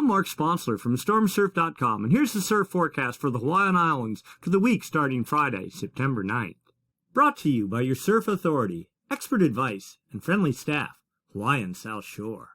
I'm Mark Sponsler from StormSurf.com, and here's the surf forecast for the Hawaiian Islands for the week starting Friday, September 9th. Brought to you by your surf authority, expert advice, and friendly staff, Hawaiian South Shore.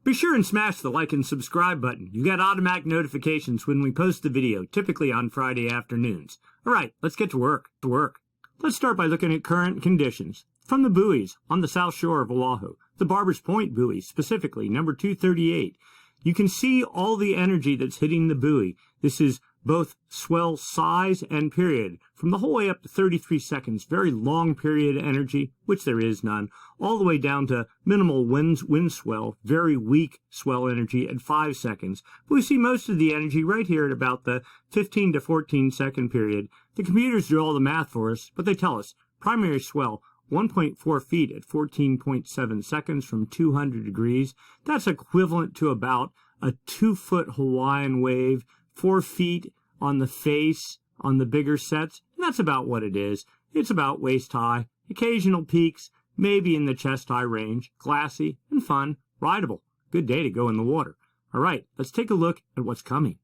Be sure and smash the like and subscribe button. You get automatic notifications when we post the video, typically on Friday afternoons. All right, let's get to work. Let's start by looking at current conditions. From the buoys on the south shore of Oahu, the Barbers Point buoy, specifically number 238, you can see all the energy that's hitting the buoy. This is both swell size and period, from the whole way up to 33 seconds, very long period energy, which there is none, all the way down to minimal wind swell, very weak swell energy at 5 seconds. But we see most of the energy right here at about the 15 to 14 second period. The computers do all the math for us, but they tell us primary swell 1.4 feet at 14.7 seconds from 200 degrees. That's equivalent to about a 2-foot Hawaiian wave, 4 feet on the face on the bigger sets. And that's about what it is. It's about waist high, occasional peaks, maybe in the chest high range, glassy and fun, rideable. Good day to go in the water. All right, let's take a look at what's coming.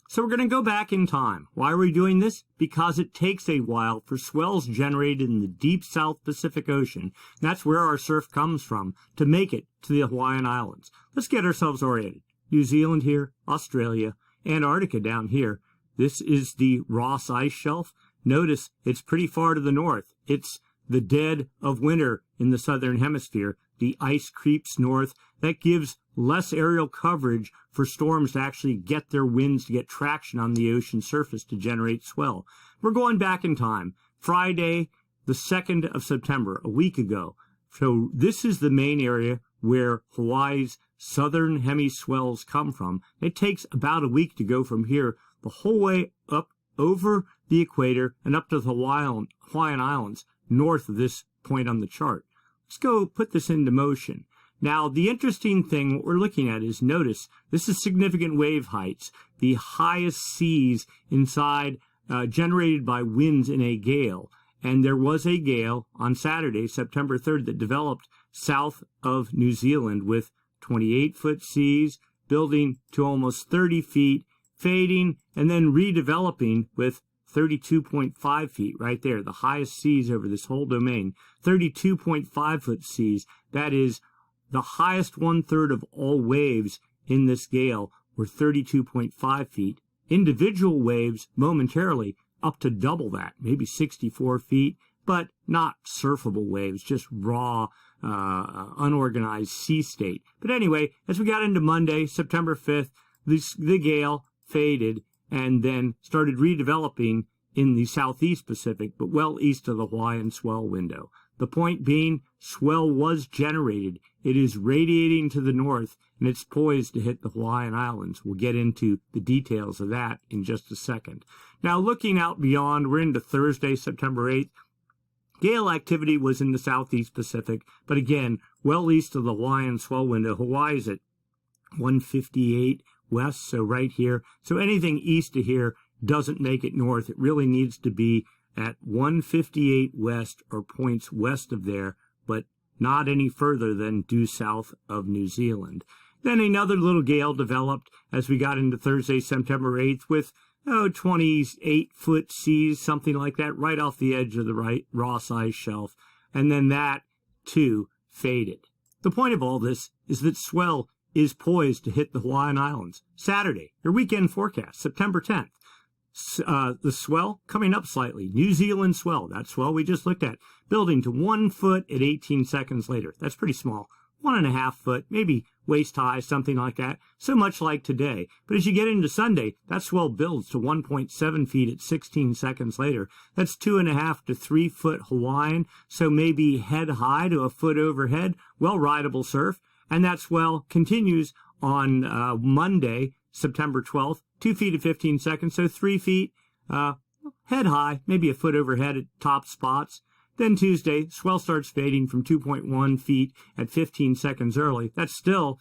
So we're going to go back in time. Why are we doing this? Because it takes a while for swells generated in the deep South Pacific Ocean, that's where our surf comes from, to make it to the Hawaiian Islands. Let's get ourselves oriented. New Zealand here, Australia, Antarctica down here. This is the Ross Ice Shelf. Notice it's pretty far to the north. It's the dead of winter in the southern hemisphere. The ice creeps north. That gives less aerial coverage for storms to actually get their winds, to get traction on the ocean surface to generate swell. We're going back in time. Friday, the 2nd of September, a week ago. So this is the main area where Hawaii's southern hemi swells come from. It takes about a week to go from here the whole way up over the equator and up to the Hawaiian Islands north of this point on the chart. Let's go put this into motion. Now, the interesting thing, what we're looking at is, notice, this is significant wave heights, the highest seas inside generated by winds in a gale. And there was a gale on Saturday, September 3rd, that developed south of New Zealand with 28-foot seas, building to almost 30 feet, fading, and then redeveloping with 32.5 feet right there, the highest seas over this whole domain. 32.5-foot seas, that is the highest 1/3 of all waves in this gale were 32.5 feet. Individual waves momentarily up to double that, maybe 64 feet, but not surfable waves, just raw, unorganized sea state. But anyway, as we got into Monday, September 5th, the gale faded and then started redeveloping in the southeast Pacific, but well east of the Hawaiian swell window. The point being, swell was generated. It is radiating to the north, and it's poised to hit the Hawaiian Islands. We'll get into the details of that in just a second. Now, looking out beyond, we're into Thursday, September 8th. Gale activity was in the southeast Pacific, but again, well east of the Hawaiian swell window. Hawaii's at 158 west, so right here. So anything east of here doesn't make it north. It really needs to be at 158 west or points west of there, but not any further than due south of New Zealand. Then another little gale developed as we got into Thursday, September 8th with 28-foot seas, something like that, right off the edge of the Ross Ice Shelf. And then that, too, faded. The point of all this is that swell is poised to hit the Hawaiian Islands. Saturday, your weekend forecast, September 10th. The swell coming up slightly. New Zealand swell, that swell we just looked at, building to 1 foot at 18 seconds later. That's pretty small. 1.5 foot, maybe waist high, something like that. So much like today. But as you get into Sunday, that swell builds to 1.7 feet at 16 seconds later. That's 2.5 to 3 foot Hawaiian, so maybe head high to a foot overhead. Well, rideable surf. And that swell continues on Monday, September 12th, 2 feet at 15 seconds, so 3 feet head high, maybe a foot overhead at top spots. Then Tuesday, swell starts fading from 2.1 feet at 15 seconds early. That's still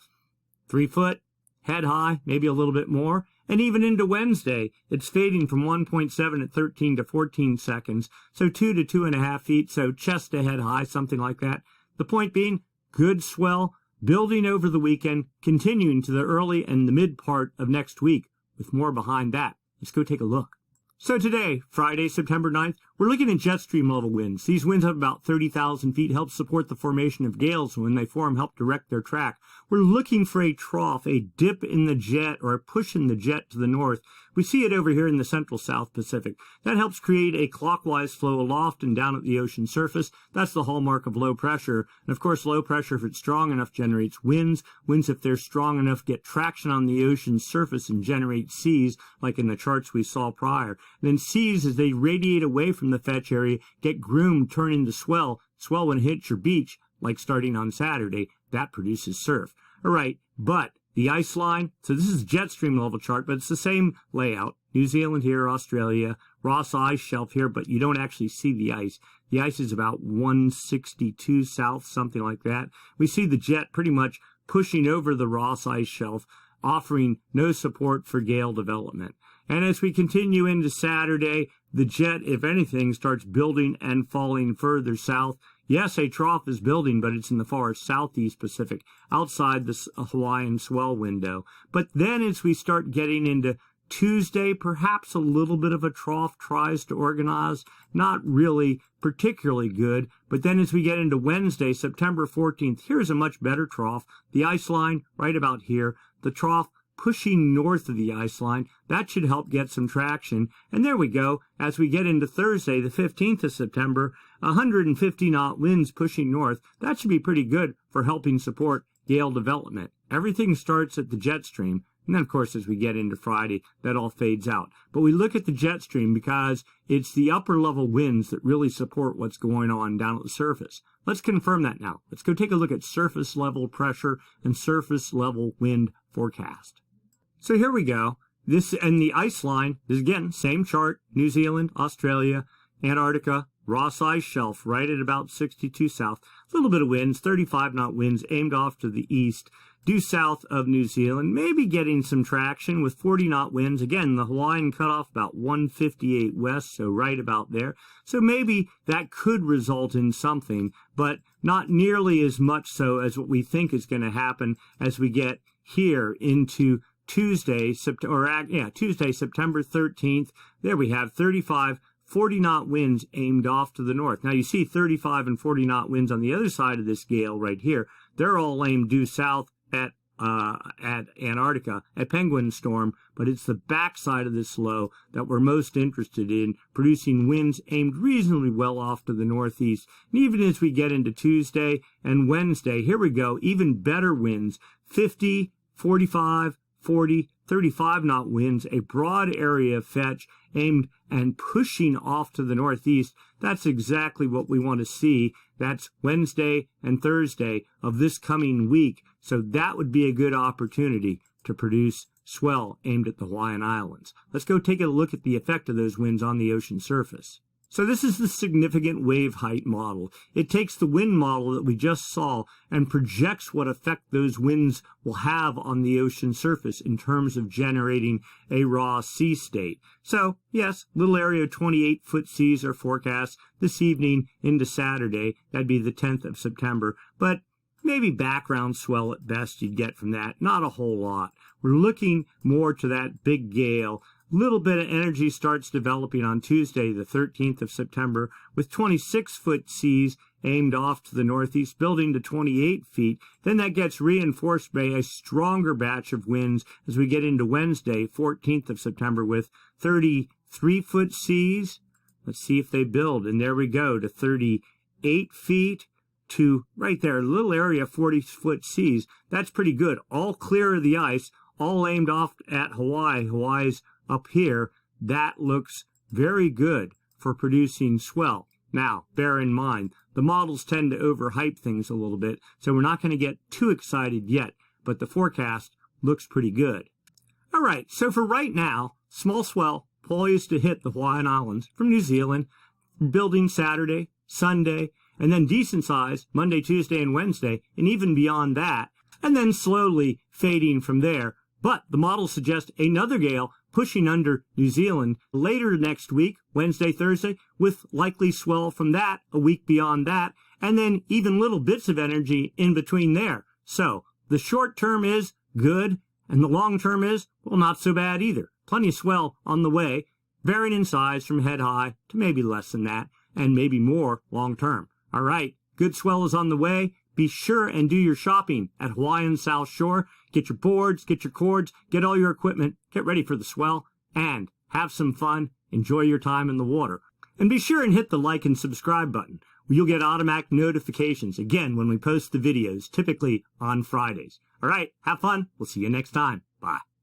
3 foot, head high, maybe a little bit more. And even into Wednesday, it's fading from 1.7 at 13 to 14 seconds, so 2 to 2.5 feet, so chest to head high, something like that. The point being, good swell, building over the weekend, continuing to the early and the mid part of next week, with more behind that. Let's go take a look. So today, Friday, September 9th, we're looking at jet stream level winds. These winds have about 30,000 feet, help support the formation of gales. When they form, help direct their track. We're looking for a trough, a dip in the jet, or a push in the jet to the north. We see it over here in the central South Pacific. That helps create a clockwise flow aloft and down at the ocean surface. That's the hallmark of low pressure. And of course, low pressure, if it's strong enough, generates winds. Winds, if they're strong enough, get traction on the ocean surface and generate seas, like in the charts we saw prior. And then seas, as they radiate away from the fetch area, get groomed, turn into swell. Swell, when it hits your beach, like starting on Saturday, that produces surf. All right, but the ice line, so this is jet stream level chart, but it's the same layout. New Zealand here, Australia, Ross Ice Shelf here, but you don't actually see the ice. The ice is about 162 south, something like that. We see the jet pretty much pushing over the Ross Ice Shelf, offering no support for gale development. And as we continue into Saturday, the jet, if anything, starts building and falling further south. Yes, a trough is building, but it's in the far southeast Pacific, outside the Hawaiian swell window. But then as we start getting into Tuesday, perhaps a little bit of a trough tries to organize. Not really particularly good. But then as we get into Wednesday, September 14th, here's a much better trough. The ice line right about here. The trough pushing north of the ice line. That should help get some traction. And there we go. As we get into Thursday, the 15th of September, 150 knot winds pushing north. That should be pretty good for helping support gale development. Everything starts at the jet stream. And then, of course, as we get into Friday, that all fades out. But we look at the jet stream because it's the upper level winds that really support what's going on down at the surface. Let's confirm that now. Let's go take a look at surface level pressure and surface level wind forecast. So here we go. This and the ice line is, again, same chart. New Zealand, Australia, Antarctica, Ross Ice Shelf right at about 62 south. A little bit of winds, 35 knot winds aimed off to the east, due south of New Zealand, maybe getting some traction with 40 knot winds. Again, the Hawaiian cutoff about 158 west, so right about there. So maybe that could result in something, but not nearly as much so as what we think is going to happen as we get here into Tuesday, September 13th. There we have 35, 40 knot winds aimed off to the north. Now you see 35 and 40 knot winds on the other side of this gale right here. They're all aimed due south at Antarctica, at Penguin Storm, but it's the backside of this low that we're most interested in, producing winds aimed reasonably well off to the northeast. And even as we get into Tuesday and Wednesday, here we go, even better winds, 50, 45, 40, 35 knot winds, a broad area of fetch aimed and pushing off to the northeast. That's exactly what we want to see. That's Wednesday and Thursday of this coming week. So that would be a good opportunity to produce swell aimed at the Hawaiian Islands. Let's go take a look at the effect of those winds on the ocean surface. So this is the significant wave height model. It takes the wind model that we just saw and projects what effect those winds will have on the ocean surface in terms of generating a raw sea state. So, yes, little area of 28-foot seas are forecast this evening into Saturday. That'd be the 10th of September. But maybe background swell at best you'd get from that. Not a whole lot. We're looking more to that big gale. Little bit of energy starts developing on Tuesday, the 13th of September, with 26-foot seas aimed off to the northeast, building to 28 feet. Then that gets reinforced by a stronger batch of winds as we get into Wednesday, 14th of September, with 33-foot seas. Let's see if they build. And there we go, to 38 feet. To right there, a little area, 40-foot seas. That's pretty good. All clear of the ice, all aimed off at Hawaii. Hawaii's up here. That looks very good for producing swell. Now, bear in mind, the models tend to overhype things a little bit, so we're not going to get too excited yet, but the forecast looks pretty good. All right, so for right now, small swell poised to hit the Hawaiian Islands from New Zealand, building Saturday, Sunday, and then decent size Monday, Tuesday, and Wednesday, and even beyond that, and then slowly fading from there. But the models suggest another gale pushing under New Zealand later next week, Wednesday, Thursday, with likely swell from that a week beyond that, and then even little bits of energy in between there. So, the short term is good, and the long term is, well, not so bad either. Plenty of swell on the way, varying in size from head high to maybe less than that, and maybe more long term. All right, good swell is on the way. Be sure and do your shopping at Hawaiian South Shore. Get your boards, get your cords, get all your equipment, get ready for the swell, and have some fun. Enjoy your time in the water. And be sure and hit the like and subscribe button. You'll get automatic notifications, again, when we post the videos, typically on Fridays. All right, have fun. We'll see you next time. Bye.